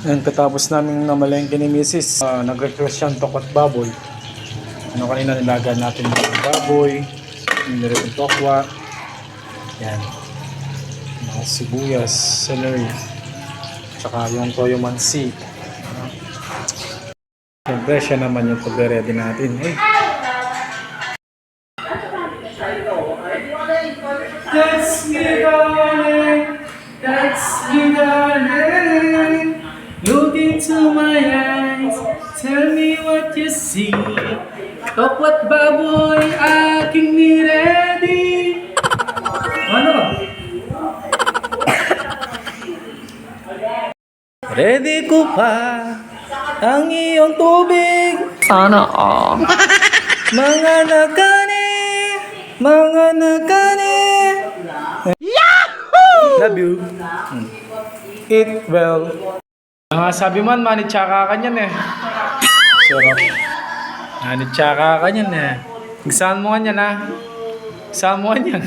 And katapos namin namalengke ni Mrs. Nag-request siyang tokwa at baboy. Kanina nilaga natin yung baboy, yung tokwa. Yan. Mga sibuyas, celery. Tsaka yung toyo mansi. Siyempre siya naman yung pag-ready natin. Hey. That's me darling, that's me darling. Look into my eyes, tell me what you see. Tokwat baboy, aking ni-ready. Ano? Ready ko pa ang iyong tubig. Sana all. Mga nakani, mga nakani. Yahoo! Love you. Eat well. Sabi man, manitsaka ka niyan eh. Sarap. Manitsaka ka niyan eh. Saan mo nga niyan ha? Saan mo nga niyan?